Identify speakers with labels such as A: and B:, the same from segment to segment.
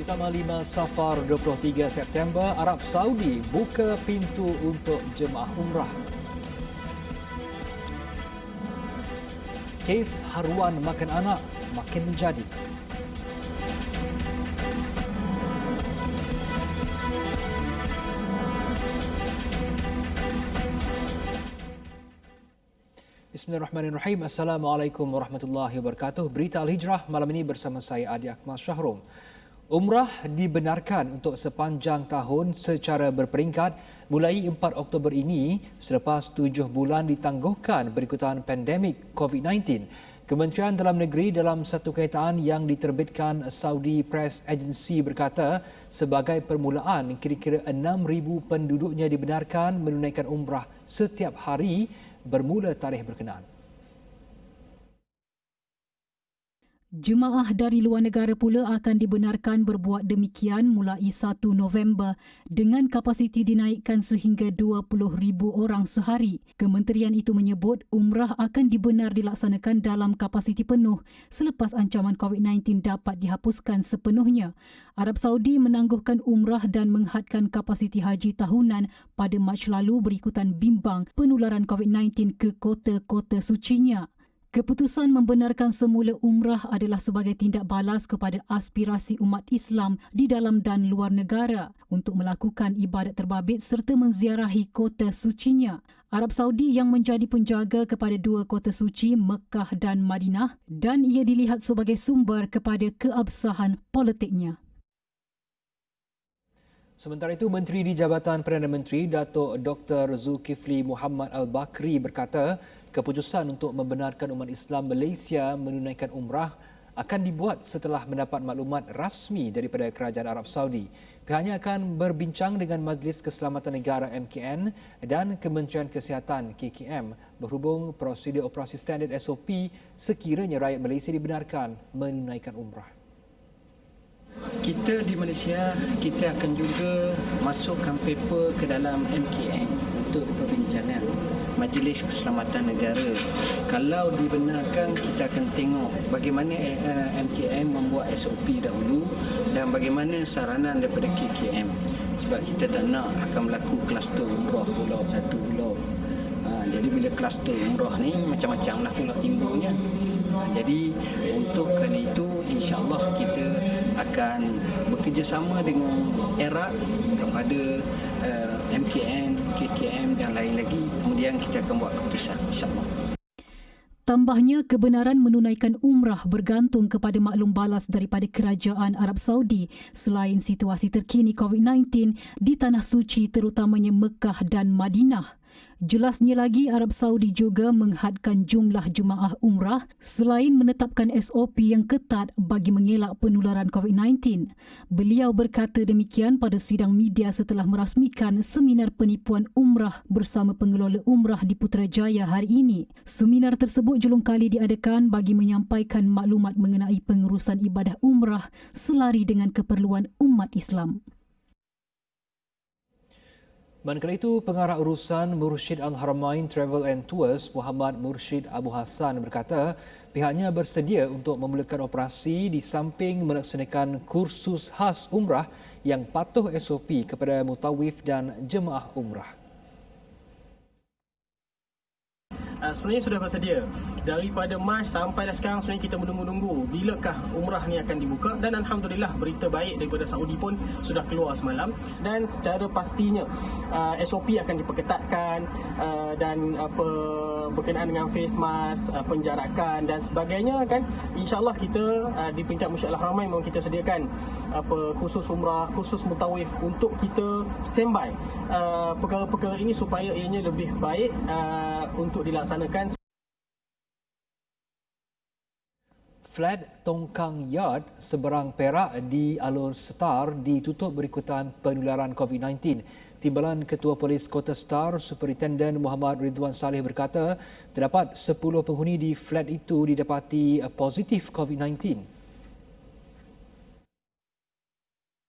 A: Utama 5 Safar 23 September, Arab Saudi buka pintu untuk jemaah umrah. Kes haruan makan anak makin menjadi. Bismillahirrahmanirrahim. Assalamualaikum warahmatullahi wabarakatuh. Berita Al-Hijrah malam ini bersama saya Adi Akmal Syahrum. Umrah dibenarkan untuk sepanjang tahun secara berperingkat mulai 4 Oktober ini selepas 7 bulan ditangguhkan berikutan pandemik COVID-19. Kementerian Dalam Negeri dalam satu kenyataan yang diterbitkan Saudi Press Agency berkata sebagai permulaan kira-kira 6,000 penduduknya dibenarkan menunaikan umrah setiap hari bermula tarikh berkenaan.
B: Jemaah dari luar negara pula akan dibenarkan berbuat demikian mulai 1 November dengan kapasiti dinaikkan sehingga 20,000 orang sehari. Kementerian itu menyebut umrah akan dibenar dilaksanakan dalam kapasiti penuh selepas ancaman COVID-19 dapat dihapuskan sepenuhnya. Arab Saudi menangguhkan umrah dan menghadkan kapasiti haji tahunan pada Mac lalu berikutan bimbang penularan COVID-19 ke kota-kota sucinya. Keputusan membenarkan semula umrah adalah sebagai tindak balas kepada aspirasi umat Islam di dalam dan luar negara untuk melakukan ibadat terbabit serta menziarahi kota sucinya. Arab Saudi yang menjadi penjaga kepada dua kota suci Mekah dan Madinah dan ia dilihat sebagai sumber kepada keabsahan politiknya.
A: Sementara itu, Menteri di Jabatan Perdana Menteri Datuk Dr. Zulkifli Muhammad Al-Bakri berkata keputusan untuk membenarkan umat Islam Malaysia menunaikan umrah akan dibuat setelah mendapat maklumat rasmi daripada Kerajaan Arab Saudi. Pihaknya akan berbincang dengan Majlis Keselamatan Negara MKN dan Kementerian Kesihatan KKM berhubung prosedur operasi standard SOP sekiranya rakyat Malaysia dibenarkan menunaikan umrah.
C: Kita di Malaysia, kita akan juga masukkan paper ke dalam MKN untuk perbincangan Majlis Keselamatan Negara. Kalau dibenarkan, kita akan tengok bagaimana MKN membuat SOP dahulu dan bagaimana saranan daripada KKM. Sebab kita tak nak akan berlaku kluster umrah pula, satu pula. Jadi bila kluster umrah ni macam-macam lah pula timbulnya. Jadi untuk kali itu insya-Allah kita akan bekerjasama dengan Iraq kepada MKN, KKM dan lain lagi. Kemudian kita akan buat keputusan insya-Allah.
B: Tambahnya, kebenaran menunaikan umrah bergantung kepada maklum balas daripada Kerajaan Arab Saudi selain situasi terkini COVID-19 di Tanah Suci terutamanya Mekah dan Madinah. Jelasnya lagi, Arab Saudi juga menghadkan jumlah jemaah umrah selain menetapkan SOP yang ketat bagi mengelak penularan COVID-19. Beliau berkata demikian pada sidang media setelah merasmikan seminar penipuan umrah bersama pengelola umrah di Putrajaya hari ini. Seminar tersebut julung kali diadakan bagi menyampaikan maklumat mengenai pengurusan ibadah umrah selari dengan keperluan umat Islam.
A: Manakala itu, Pengarah Urusan Mursyid Al-Haramain Travel and Tours Muhammad Mursyid Abu Hassan berkata pihaknya bersedia untuk memulakan operasi di samping melaksanakan kursus khas umrah yang patuh SOP kepada mutawif dan jemaah umrah.
D: Sebenarnya sudah bersedia. Daripada Mac sampai dah sekarang sebenarnya kita menunggu-nunggu bilakah umrah ni akan dibuka dan alhamdulillah berita baik daripada Saudi pun sudah keluar semalam dan secara pastinya SOP akan diperketatkan dan berkenaan dengan face mask, penjarakan dan sebagainya kan. InsyaAllah kita di peringkat Mursyid Al-Haramain memang kita sediakan khusus umrah, khusus mutawif untuk kita standby perkara-perkara ini supaya ianya lebih baik untuk dilaksanakan.
A: Flat Tongkang Yard seberang Perak di Alor Setar ditutup berikutan penularan COVID-19. Timbalan Ketua Polis Kota Setar, Superintenden Muhammad Ridwan Saleh berkata terdapat 10 penghuni di flat itu didapati positif COVID-19.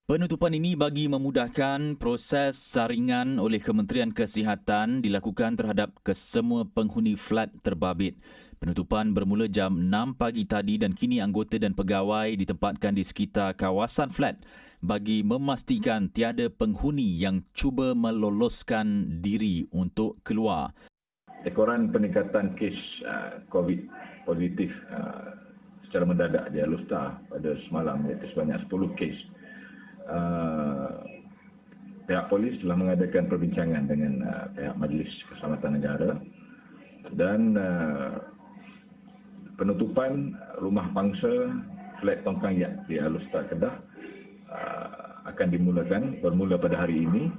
E: Penutupan ini bagi memudahkan proses saringan oleh Kementerian Kesihatan dilakukan terhadap kesemua penghuni flat terbabit. Penutupan bermula jam 6 pagi tadi dan kini anggota dan pegawai ditempatkan di sekitar kawasan flat bagi memastikan tiada penghuni yang cuba meloloskan diri untuk keluar.
F: Ekoran peningkatan kes COVID positif secara mendadak di Alustar pada semalam iaitu sebanyak 10 kes. Pihak polis telah mengadakan perbincangan dengan pihak Majlis Keselamatan Negara dan penutupan rumah pangsa flat Tongkang Yat di Alustar Kedah akan bermula pada hari ini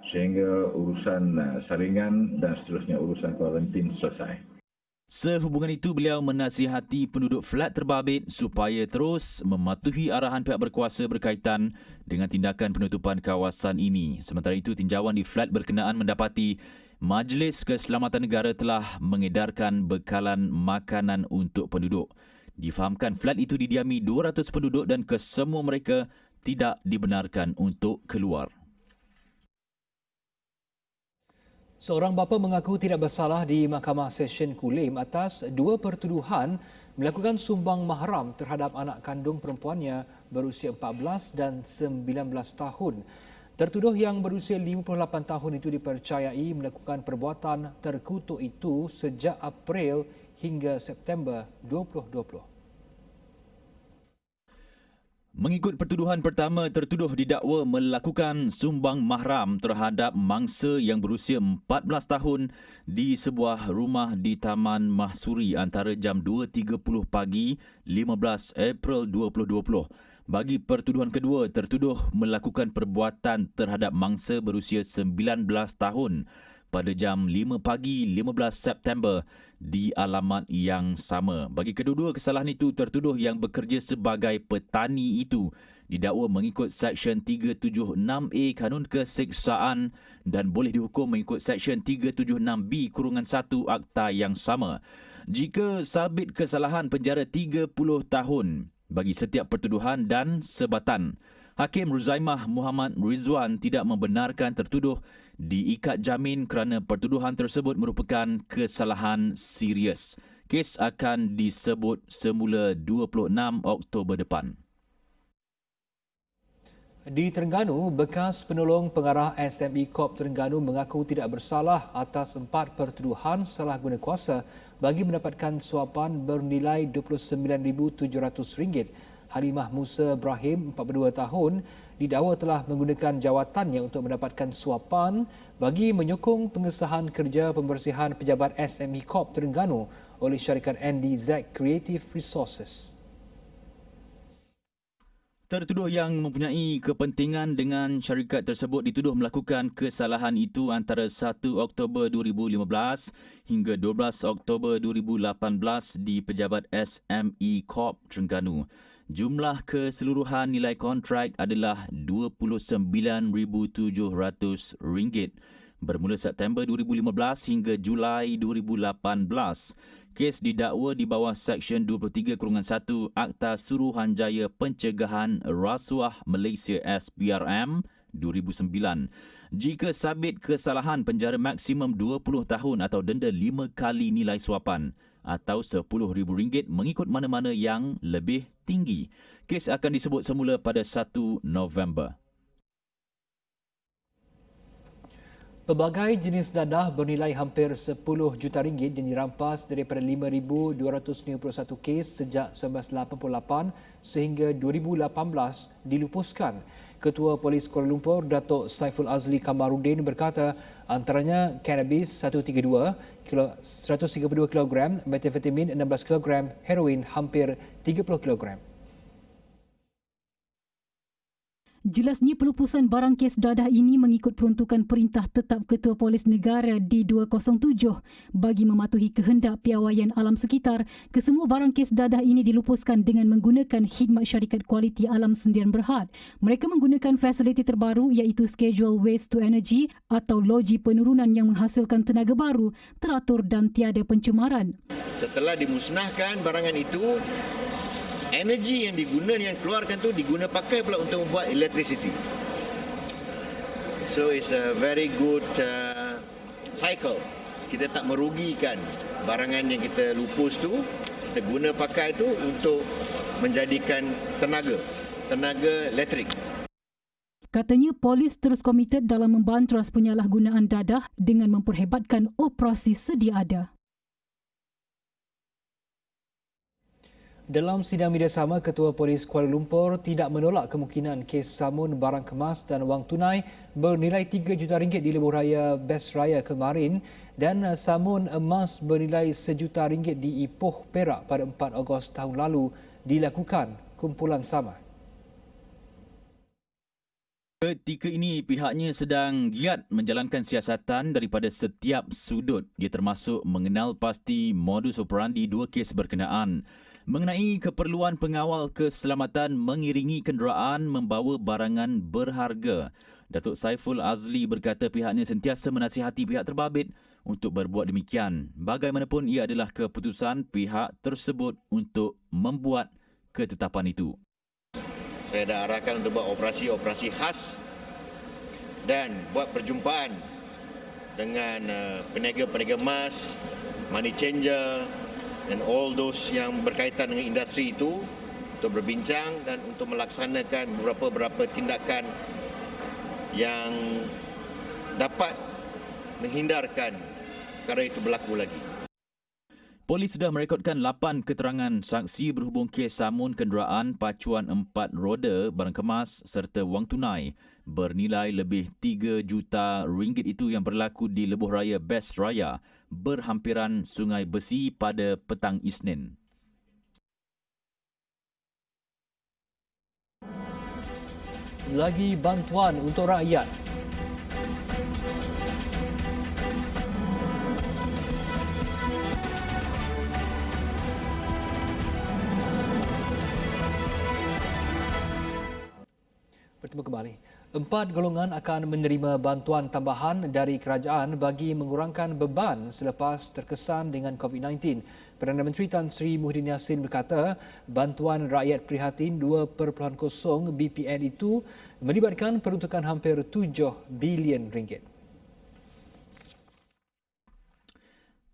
F: sehingga urusan saringan dan seterusnya urusan kuarantin selesai.
E: Sehubungan itu, beliau menasihati penduduk flat terbabit supaya terus mematuhi arahan pihak berkuasa berkaitan dengan tindakan penutupan kawasan ini. Sementara itu, tinjauan di flat berkenaan mendapati Majlis Keselamatan Negara telah mengedarkan bekalan makanan untuk penduduk. Difahamkan flat itu didiami 200 penduduk dan kesemua mereka tidak dibenarkan untuk keluar.
A: Seorang bapa mengaku tidak bersalah di Mahkamah Session Kulim atas dua pertuduhan melakukan sumbang mahram terhadap anak kandung perempuannya berusia 14 dan 19 tahun. Tertuduh yang berusia 58 tahun itu dipercayai melakukan perbuatan terkutuk itu sejak April hingga September 2020.
E: Mengikut pertuduhan pertama, tertuduh didakwa melakukan sumbang mahram terhadap mangsa yang berusia 14 tahun di sebuah rumah di Taman Mahsuri antara jam 2.30 pagi 15 April 2020. Bagi pertuduhan kedua, tertuduh melakukan perbuatan terhadap mangsa berusia 19 tahun pada jam 5 pagi 15 September di alamat yang sama. Bagi kedua-dua kesalahan itu, tertuduh yang bekerja sebagai petani itu didakwa mengikut Seksyen 376A Kanun Keseksaan dan boleh dihukum mengikut Seksyen 376B-1 Akta yang sama. Jika sabit kesalahan, penjara 30 tahun bagi setiap pertuduhan dan sebatan. Hakim Ruzaimah Muhammad Rizwan tidak membenarkan tertuduh diikat jamin kerana pertuduhan tersebut merupakan kesalahan serius. Kes akan disebut semula 26 Oktober depan.
A: Di Terengganu, bekas penolong pengarah SME Corp Terengganu mengaku tidak bersalah atas 4 pertuduhan salah guna kuasa bagi mendapatkan suapan bernilai RM29,700. Halimah Musa Ibrahim, 42 tahun, didakwa telah menggunakan jawatannya untuk mendapatkan suapan bagi menyokong pengesahan kerja pembersihan pejabat SME Corp Terengganu oleh syarikat NDZ Creative Resources.
E: Tertuduh yang mempunyai kepentingan dengan syarikat tersebut dituduh melakukan kesalahan itu antara 1 Oktober 2015 hingga 12 Oktober 2018 di pejabat SME Corp Terengganu. Jumlah keseluruhan nilai kontrak adalah RM29,700 bermula September 2015 hingga Julai 2018. Kes didakwa di bawah Seksyen 23-1 Akta Suruhanjaya Pencegahan Rasuah Malaysia SPRM 2009. Jika sabit kesalahan, penjara maksimum 20 tahun atau denda 5 kali nilai suapan atau RM10,000 mengikut mana-mana yang lebih tinggi. Kes akan disebut semula pada 1 November.
A: Pelbagai jenis dadah bernilai hampir RM10 juta yang dirampas daripada 5,291 kes sejak 1988 sehingga 2018 dilupuskan. Ketua Polis Kuala Lumpur, Datuk Saiful Azli Kamarudin berkata antaranya cannabis 132 kg, metafetamin 16 kg, heroin hampir 30 kg.
B: Jelasnya pelupusan barang kes dadah ini mengikut peruntukan Perintah Tetap Ketua Polis Negara D207 bagi mematuhi kehendak piawaian alam sekitar. Kesemua barang kes dadah ini dilupuskan dengan menggunakan khidmat syarikat kualiti alam Sendian Berhad. Mereka menggunakan fasiliti terbaru iaitu Schedule Waste to Energy atau loji penurunan yang menghasilkan tenaga baru, teratur dan tiada pencemaran.
G: Setelah dimusnahkan barangan itu, energi yang keluarkan tu diguna pakai pula untuk membuat electricity. So it's a very good cycle. Kita tak merugikan barangan yang kita lupus tu, kita guna pakai tu untuk menjadikan tenaga elektrik.
B: Katanya polis terus komited dalam membantras penyalahgunaan dadah dengan memperhebatkan operasi sedia ada.
A: Dalam sidang media sama, Ketua Polis Kuala Lumpur tidak menolak kemungkinan kes samun barang kemas dan wang tunai bernilai RM3 juta di lebuh raya Best Raya kemarin dan samun emas bernilai RM1 juta di Ipoh Perak pada 4 Ogos tahun lalu dilakukan kumpulan sama.
E: Ketika ini, pihaknya sedang giat menjalankan siasatan daripada setiap sudut. Ia termasuk mengenal pasti modus operandi dua kes berkenaan. Mengenai keperluan pengawal keselamatan mengiringi kenderaan membawa barangan berharga, Datuk Saiful Azli berkata pihaknya sentiasa menasihati pihak terbabit untuk berbuat demikian. Bagaimanapun, ia adalah keputusan pihak tersebut untuk membuat ketetapan itu.
G: Saya dah arahkan untuk buat operasi khas dan buat perjumpaan dengan peniaga-peniaga emas, money changer dan all those yang berkaitan dengan industri itu untuk berbincang dan untuk melaksanakan beberapa tindakan yang dapat menghindarkan perkara itu berlaku lagi.
E: Polis sudah merekodkan 8 keterangan saksi berhubung kes samun kenderaan pacuan 4 roda barang kemas serta wang tunai bernilai lebih RM3 juta itu yang berlaku di lebuh raya Best Raya berhampiran Sungai Besi pada petang Isnin.
A: Lagi bantuan untuk rakyat. Bertemu kembali. 4 golongan akan menerima bantuan tambahan dari kerajaan bagi mengurangkan beban selepas terkesan dengan COVID-19. Perdana Menteri Tan Sri Muhyiddin Yassin berkata, bantuan rakyat prihatin 2.0 BPN itu melibatkan peruntukan hampir RM7 bilion.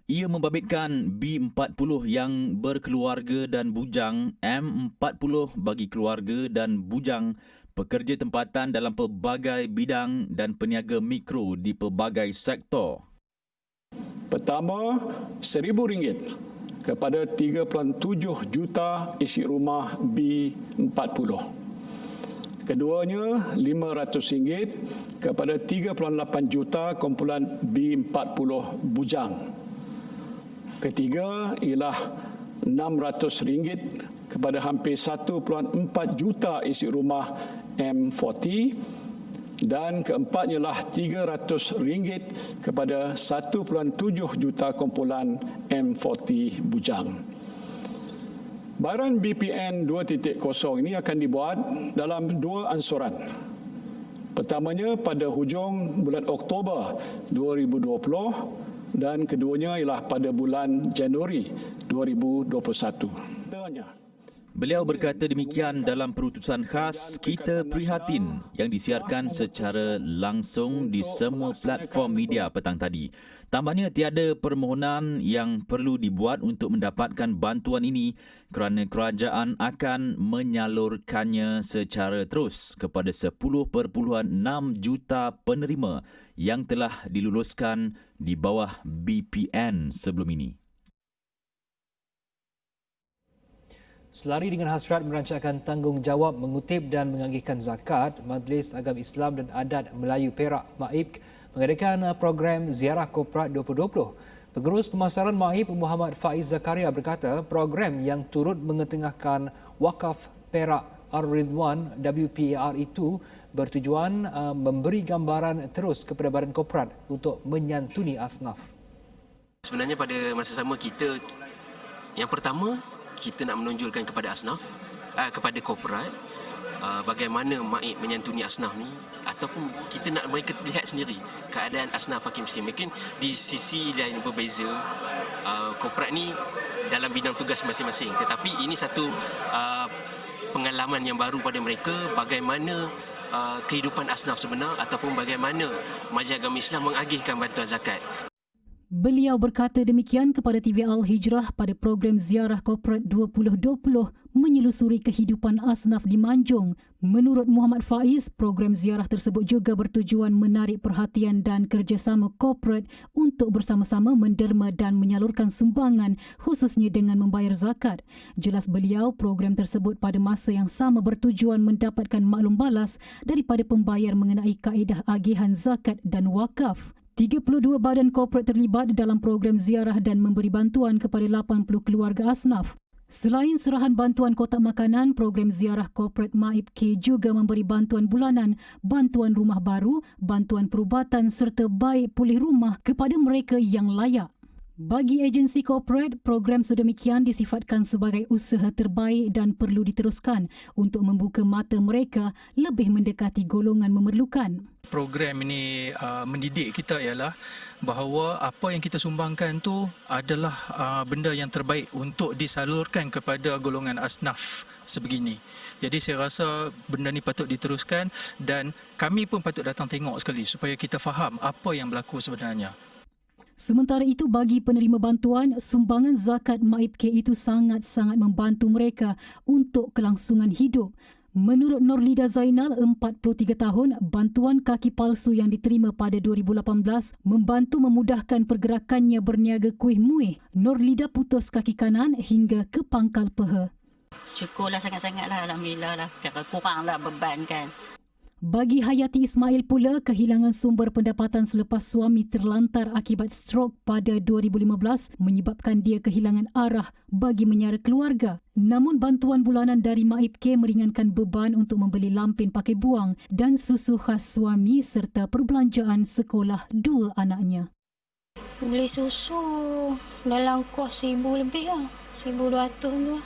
A: Ia membabitkan B40 yang berkeluarga dan bujang, M40 bagi keluarga dan bujang, pekerja tempatan dalam pelbagai bidang dan peniaga mikro di pelbagai sektor.
H: Pertama, RM1,000 kepada 3.7 juta isi rumah B40. Keduanya, RM500 kepada 3.8 juta kumpulan B40 bujang. Ketiga ialah RM600 kepada hampir 1.4 juta isi rumah M40 dan keempatnya ialah RM300 kepada 1.7 juta kumpulan M40 bujang. Baran BPN 2.0 ini akan dibuat dalam 2 ansuran. Pertamanya pada hujung bulan Oktober 2020 dan keduanya ialah pada bulan Januari 2021.
E: Beliau berkata demikian dalam perutusan khas Kita Prihatin yang disiarkan secara langsung di semua platform media petang tadi. Tambahnya, tiada permohonan yang perlu dibuat untuk mendapatkan bantuan ini kerana kerajaan akan menyalurkannya secara terus kepada 10.6 juta penerima yang telah diluluskan di bawah BPN sebelum ini. Selari dengan hasrat merancangkan tanggungjawab mengutip dan mengagihkan zakat, Majlis Agama Islam dan Adat Melayu Perak MAIP mengadakan program Ziarah Korporat 2020. Pengurus Pemasaran MAIP Muhammad Faiz Zakaria berkata program yang turut mengetengahkan Wakaf Perak Ar-Ridwan WPAR itu bertujuan memberi gambaran terus kepada badan korporat untuk menyantuni asnaf.
I: Sebenarnya pada masa sama kita, yang pertama, kita nak menonjolkan kepada asnaf, kepada korporat, bagaimana MAIP menyantuni asnaf ni, ataupun kita nak mereka lihat sendiri keadaan asnaf fakir miskin. Mungkin di sisi lain berbeza, korporat ni dalam bidang tugas masing-masing. Tetapi ini satu pengalaman yang baru pada mereka, bagaimana kehidupan asnaf sebenar ataupun bagaimana Majlis Agama Islam mengagihkan bantuan zakat.
B: Beliau berkata demikian kepada TV Al-Hijrah pada program Ziarah Korporat 2020 menyelusuri kehidupan asnaf di Manjung. Menurut Muhammad Faiz, program ziarah tersebut juga bertujuan menarik perhatian dan kerjasama korporat untuk bersama-sama menderma dan menyalurkan sumbangan khususnya dengan membayar zakat. Jelas beliau, program tersebut pada masa yang sama bertujuan mendapatkan maklum balas daripada pembayar mengenai kaedah agihan zakat dan wakaf. 32 badan korporat terlibat dalam program ziarah dan memberi bantuan kepada 80 keluarga asnaf. Selain serahan bantuan kotak makanan, program ziarah korporat Maib K juga memberi bantuan bulanan, bantuan rumah baru, bantuan perubatan serta baik pulih rumah kepada mereka yang layak. Bagi agensi korporat, program sedemikian disifatkan sebagai usaha terbaik dan perlu diteruskan untuk membuka mata mereka lebih mendekati golongan memerlukan.
J: Program ini mendidik kita ialah bahawa apa yang kita sumbangkan tu adalah benda yang terbaik untuk disalurkan kepada golongan asnaf sebegini. Jadi saya rasa benda ni patut diteruskan dan kami pun patut datang tengok sekali supaya kita faham apa yang berlaku sebenarnya.
B: Sementara itu, bagi penerima bantuan, sumbangan zakat Maib K itu sangat-sangat membantu mereka untuk kelangsungan hidup. Menurut Norlida Zainal, 43 tahun, bantuan kaki palsu yang diterima pada 2018 membantu memudahkan pergerakannya berniaga kuih muih. Norlida putus kaki kanan hingga ke pangkal peha.
K: Syukurlah sangat-sangatlah, alhamdulillah lah. Kuranglah beban kan.
B: Bagi Hayati Ismail pula, kehilangan sumber pendapatan selepas suami terlantar akibat strok pada 2015 menyebabkan dia kehilangan arah bagi menyara keluarga. Namun bantuan bulanan dari Maib K meringankan beban untuk membeli lampin pakai buang dan susu khas suami serta perbelanjaan sekolah dua anaknya.
L: Beli susu dalam kos 1,000 lebih lah. 1,200 tu.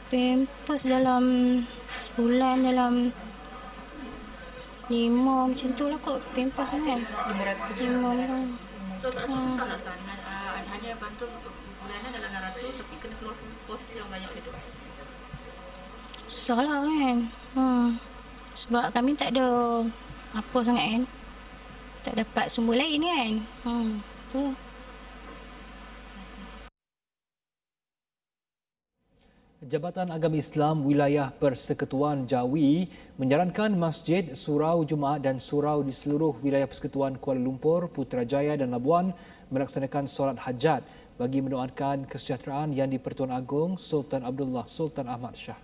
L: Pampers dalam sebulan dalam 5 macam tu lah kot pampers kan. 500.
K: So tak rasa susah lah sekarang dengan hanya bantu bulanan dalam 600 tapi kena keluar kos yang banyak gitu.
L: Susah lah kan. Sebab kami tak ada apa sangat kan. Tak dapat sumber lain kan. Tu.
A: Jabatan Agama Islam Wilayah Persekutuan Jawi menyarankan masjid, surau Jumaat dan surau di seluruh wilayah Persekutuan Kuala Lumpur, Putrajaya dan Labuan melaksanakan solat hajat bagi mendoakan kesejahteraan yang di-Pertuan Agong Sultan Abdullah Sultan Ahmad Shah.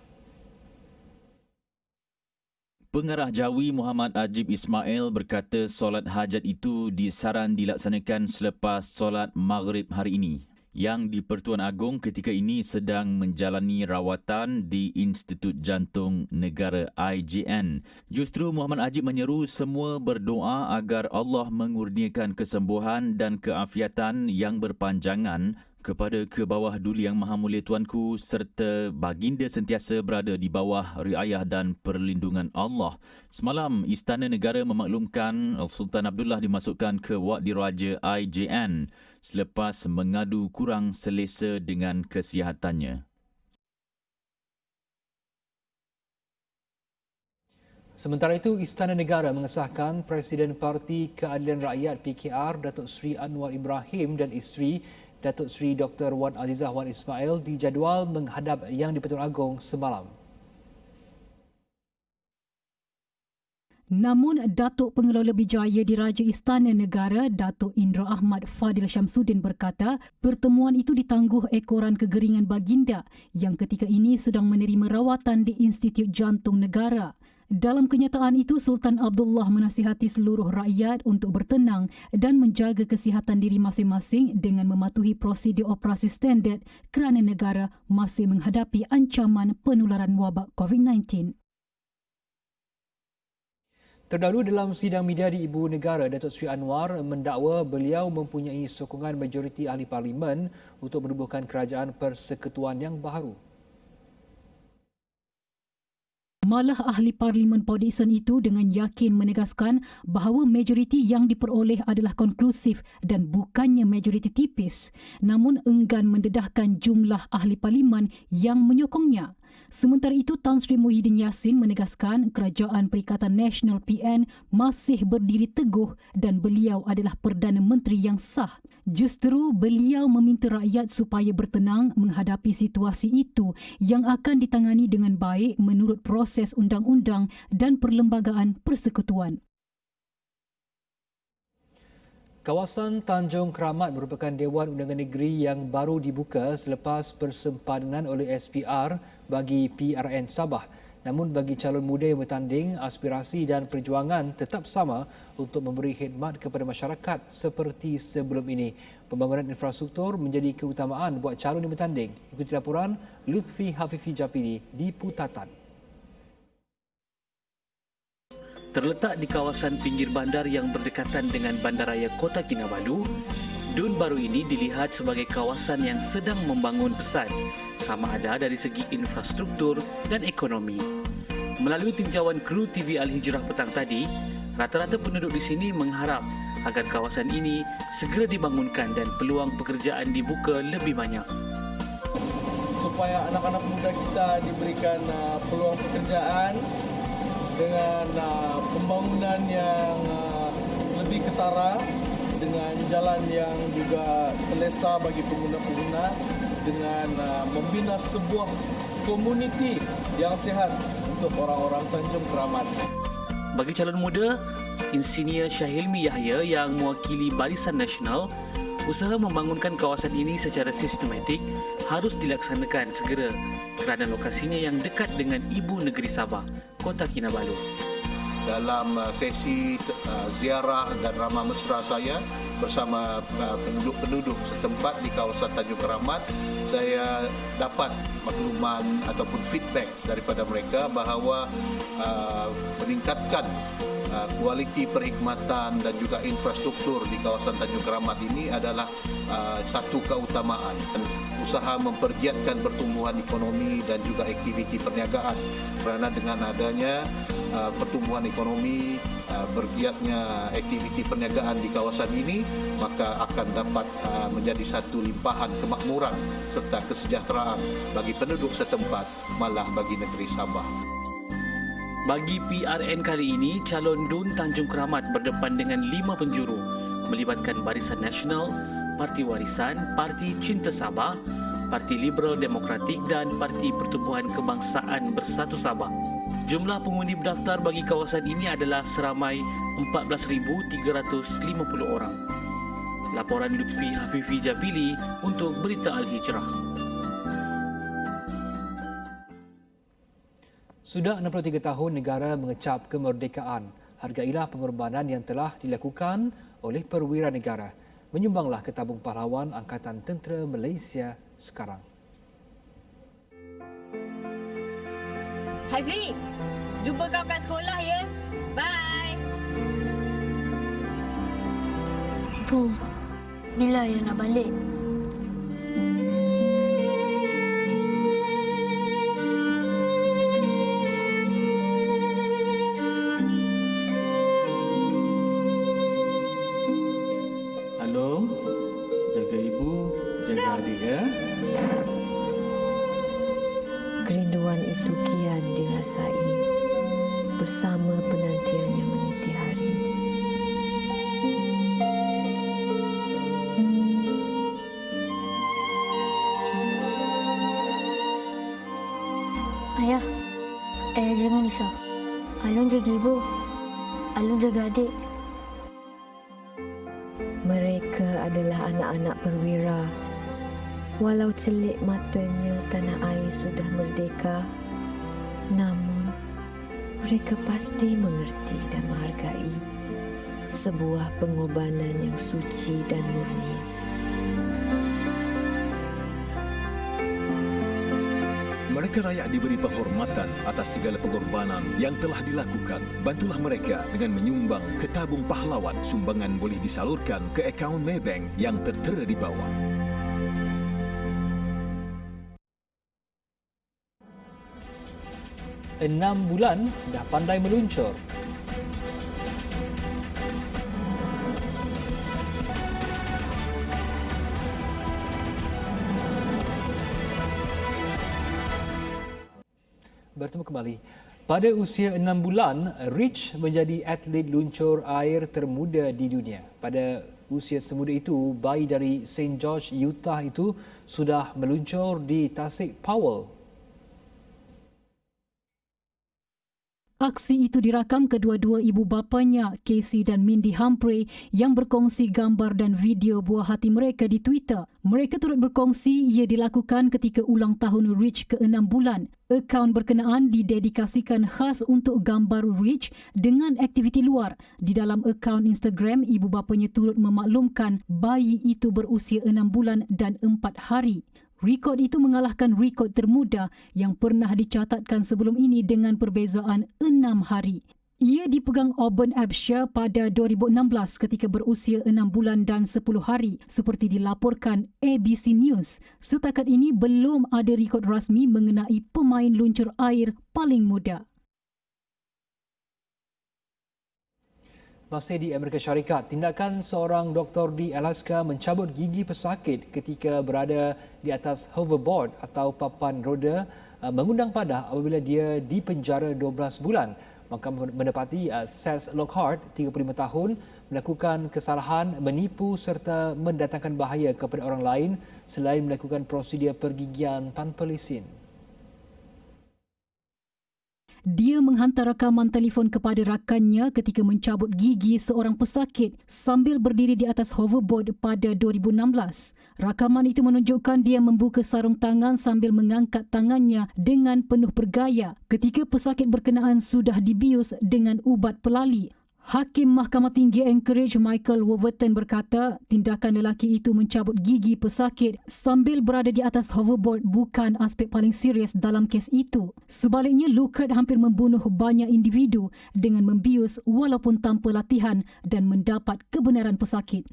E: Pengarah Jawi Muhammad Ajib Ismail berkata solat hajat itu disaran dilaksanakan selepas solat Maghrib hari ini. Yang di-Pertuan Agong ketika ini sedang menjalani rawatan di Institut Jantung Negara IJN. Justru Muhammad Ajib menyeru semua berdoa agar Allah mengurniakan kesembuhan dan keafiatan yang berpanjangan kepada Kebawah Duli Yang Maha Mulia Tuanku serta baginda sentiasa berada di bawah riayah dan perlindungan Allah. Semalam, Istana Negara memaklumkan Sultan Abdullah dimasukkan ke Wad Diraja IJN selepas mengadu kurang selesa dengan kesihatannya.
A: Sementara itu, Istana Negara mengesahkan Presiden Parti Keadilan Rakyat PKR Datuk Seri Anwar Ibrahim dan isteri Datuk Seri Dr. Wan Azizah Wan Ismail dijadual menghadap Yang di-Pertuan Agong semalam.
B: Namun, Datuk Pengelola Bijaya Diraja Istana Negara, Datuk Indra Ahmad Fadil Syamsuddin berkata, pertemuan itu ditangguh ekoran kegeringan baginda yang ketika ini sedang menerima rawatan di Institut Jantung Negara. Dalam kenyataan itu, Sultan Abdullah menasihati seluruh rakyat untuk bertenang dan menjaga kesihatan diri masing-masing dengan mematuhi prosedur operasi standard kerana negara masih menghadapi ancaman penularan wabak COVID-19.
A: Terdahulu dalam sidang media di Ibu Negara, Datuk Seri Anwar mendakwa beliau mempunyai sokongan majoriti ahli parlimen untuk menubuhkan kerajaan persekutuan yang baharu.
B: Malah ahli Parlimen Port Dickson itu dengan yakin menegaskan bahawa majoriti yang diperoleh adalah konklusif dan bukannya majoriti tipis, namun enggan mendedahkan jumlah ahli parlimen yang menyokongnya. Sementara itu, Tan Sri Muhyiddin Yassin menegaskan Kerajaan Perikatan Nasional PN masih berdiri teguh dan beliau adalah Perdana Menteri yang sah. Justru beliau meminta rakyat supaya bertenang menghadapi situasi itu yang akan ditangani dengan baik menurut proses undang-undang dan perlembagaan persekutuan.
A: Kawasan Tanjung Keramat merupakan Dewan Undangan Negeri yang baru dibuka selepas persempadan oleh SPR bagi PRN Sabah. Namun bagi calon muda yang bertanding, aspirasi dan perjuangan tetap sama untuk memberi khidmat kepada masyarakat seperti sebelum ini. Pembangunan infrastruktur menjadi keutamaan buat calon yang bertanding. Ikuti laporan Lutfi Hafifi Japili di Putatan.
M: Terletak di kawasan pinggir bandar yang berdekatan dengan Bandaraya Kota Kinabalu, Dun baru ini dilihat sebagai kawasan yang sedang membangun pesat, sama ada dari segi infrastruktur dan ekonomi. Melalui tinjauan kru TV Al-Hijrah petang tadi, rata-rata penduduk di sini mengharap agar kawasan ini segera dibangunkan dan peluang pekerjaan dibuka lebih banyak.
N: Supaya anak-anak muda kita diberikan peluang pekerjaan dengan pembangunan yang lebih ketara, dengan jalan yang juga selesa bagi pengguna-pengguna, dengan membina sebuah komuniti yang sehat untuk orang-orang Tanjung Keramat.
M: Bagi calon muda, Insinyur Syahilmi Yahya yang mewakili Barisan Nasional, usaha membangunkan kawasan ini secara sistematik harus dilaksanakan segera kerana lokasinya yang dekat dengan ibu negeri Sabah, Kota Kinabalu.
O: Dalam sesi ziarah dan ramah mesra saya bersama penduduk-penduduk setempat di kawasan Tanjung Keramat, saya dapat makluman ataupun feedback daripada mereka bahawa meningkatkan kualiti perkhidmatan dan juga infrastruktur di kawasan Tanjung Keramat ini adalah satu keutamaan. Usaha mempergiatkan pertumbuhan ekonomi dan juga aktiviti perniagaan, kerana dengan adanya pertumbuhan ekonomi, bergiatnya aktiviti perniagaan di kawasan ini, maka akan dapat menjadi satu limpahan kemakmuran serta kesejahteraan bagi penduduk setempat, malah bagi negeri Sabah.
M: Bagi PRN kali ini, calon Dun Tanjung Keramat berdepan dengan 5 penjuru melibatkan Barisan Nasional, Parti Warisan, Parti Cinta Sabah, Parti Liberal Demokratik dan Parti Pertubuhan Kebangsaan Bersatu Sabah. Jumlah pengundi berdaftar bagi kawasan ini adalah seramai 14,350 orang. Laporan Lutfi Hafifi Japili untuk Berita Al-Hijrah.
A: Sudah 63 tahun negara mengecap kemerdekaan. Hargailah pengorbanan yang telah dilakukan oleh perwira negara. Menyumbanglah ke tabung pahlawan Angkatan Tentera Malaysia sekarang.
P: Haziq, jumpa kau kat sekolah ya. Bye.
Q: Bu, bila ya nak balik?
R: Halo, jaga ibu, jaga adik ya.
S: Kerinduan itu kian dirasai bersama penantiannya meniti hari.
Q: Ayah, jangan risau. Alun jaga ibu, Alun jaga adik.
S: Mereka adalah anak-anak perwira. Walau celik matanya tanah air sudah merdeka, namun mereka pasti mengerti dan menghargai sebuah pengorbanan yang suci dan murni.
T: Mereka layak diberi penghormatan atas segala pengorbanan yang telah dilakukan. Bantulah mereka dengan menyumbang ke tabung pahlawan. Sumbangan boleh disalurkan ke akaun Maybank yang tertera di bawah.
A: 6 bulan dah pandai meluncur. Bertemu kembali. Pada usia 6 bulan, Rich menjadi atlet luncur air termuda di dunia. Pada usia semuda itu, bayi dari St. George, Utah itu sudah meluncur di Tasik Powell.
B: Aksi itu dirakam kedua-dua ibu bapanya, Casey dan Mindy Humphrey, yang berkongsi gambar dan video buah hati mereka di Twitter. Mereka turut berkongsi ia dilakukan ketika ulang tahun Rich ke-6 bulan. Akaun berkenaan didedikasikan khas untuk gambar Rich dengan aktiviti luar. Di dalam akaun Instagram, ibu bapanya turut memaklumkan bayi itu berusia 6 bulan dan 4 hari. Rekod itu mengalahkan rekod termuda yang pernah dicatatkan sebelum ini dengan perbezaan 6 hari. Ia dipegang Auburn Abshire pada 2016 ketika berusia 6 bulan dan 10 hari seperti dilaporkan ABC News. Setakat ini belum ada rekod rasmi mengenai pemain luncur air paling muda.
A: Masih di Amerika Syarikat, tindakan seorang doktor di Alaska mencabut gigi pesakit ketika berada di atas hoverboard atau papan roda mengundang padah apabila dia dipenjara 12 bulan. Mahkamah mendapati Seth Lockhart, 35 tahun, melakukan kesalahan menipu serta mendatangkan bahaya kepada orang lain selain melakukan prosedur pergigian tanpa lesen.
B: Dia menghantar rakaman telefon kepada rakannya ketika mencabut gigi seorang pesakit sambil berdiri di atas hoverboard pada 2016. Rakaman itu menunjukkan dia membuka sarung tangan sambil mengangkat tangannya dengan penuh bergaya ketika pesakit berkenaan sudah dibius dengan ubat pelali. Hakim Mahkamah Tinggi Anchorage Michael Wolverton berkata tindakan lelaki itu mencabut gigi pesakit sambil berada di atas hoverboard bukan aspek paling serius dalam kes itu. Sebaliknya, Lockhart hampir membunuh banyak individu dengan membius walaupun tanpa latihan dan mendapat kebenaran pesakit.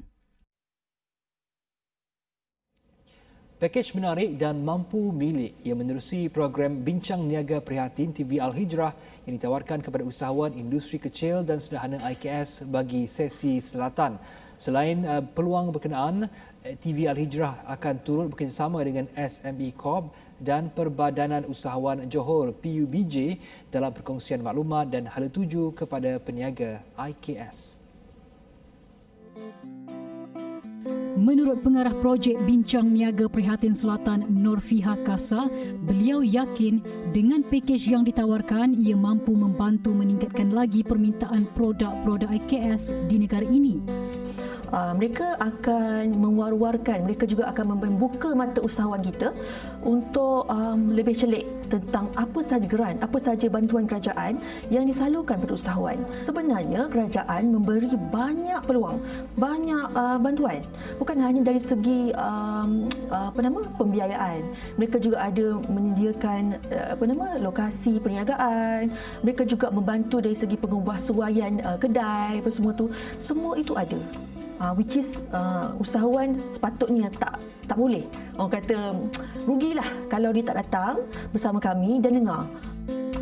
A: Pakej menarik dan mampu milik yang menerusi program Bincang Niaga Prihatin TV Al-Hijrah yang ditawarkan kepada usahawan industri kecil dan sederhana IKS bagi sesi selatan. Selain peluang berkenaan, TV Al-Hijrah akan turut bekerjasama dengan SME Corp dan Perbadanan Usahawan Johor PUBJ dalam perkongsian maklumat dan hala tuju kepada peniaga IKS.
B: Menurut pengarah projek Bincang Niaga Prihatin Selatan Norfiha Kasa, beliau yakin dengan pakej yang ditawarkan ia mampu membantu meningkatkan lagi permintaan produk-produk IKS di negara ini.
U: Mereka akan mewar-warkan, mereka juga akan membuka mata usahawan kita untuk lebih celik tentang apa sahaja geran, apa sahaja bantuan kerajaan yang disalurkan pada usahawan. Sebenarnya kerajaan memberi banyak peluang, banyak bantuan, bukan hanya dari segi pembiayaan. Mereka juga ada menyediakan lokasi perniagaan. Mereka juga membantu dari segi pengubahsuaian kedai, apa semua tu. Semua itu ada. Which is usahawan sepatutnya tak boleh. Orang kata rugilah kalau dia tak datang bersama kami dan dengar.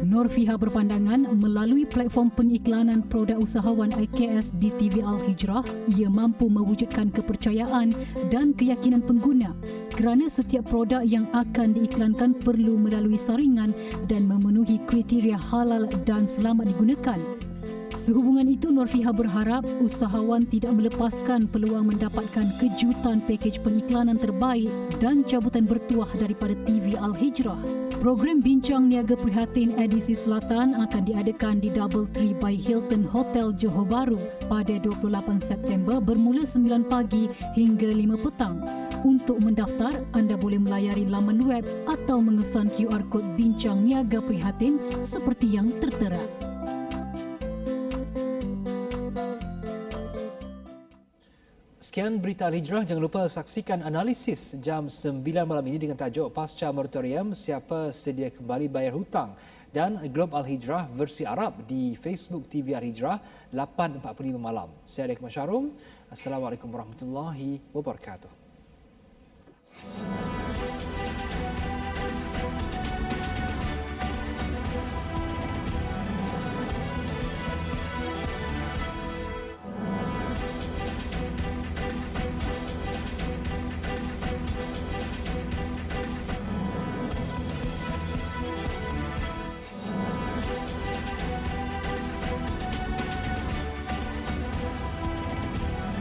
B: Norfiha berpandangan melalui platform pengiklanan produk usahawan IKS di TV Al-Hijrah, ia mampu mewujudkan kepercayaan dan keyakinan pengguna kerana setiap produk yang akan diiklankan perlu melalui saringan dan memenuhi kriteria halal dan selamat digunakan. Sehubungan itu, Norfiha berharap usahawan tidak melepaskan peluang mendapatkan kejutan pakej pengiklanan terbaik dan cabutan bertuah daripada TV Al-Hijrah. Program Bincang Niaga Prihatin edisi Selatan akan diadakan di DoubleTree by Hilton Hotel Johor Bahru pada 28 September bermula 9 pagi hingga 5 petang. Untuk mendaftar, anda boleh melayari laman web atau mengesan QR kod Bincang Niaga Prihatin seperti yang tertera.
A: Sekian berita Al-Hijrah. Jangan lupa saksikan analisis jam 9 malam ini dengan tajuk Pasca Moratorium, siapa sedia kembali bayar hutang, dan Globe Al-Hijrah versi Arab di Facebook TV Al-Hijrah 8.45 malam. Saya Adik Masyarum. Assalamualaikum warahmatullahi wabarakatuh.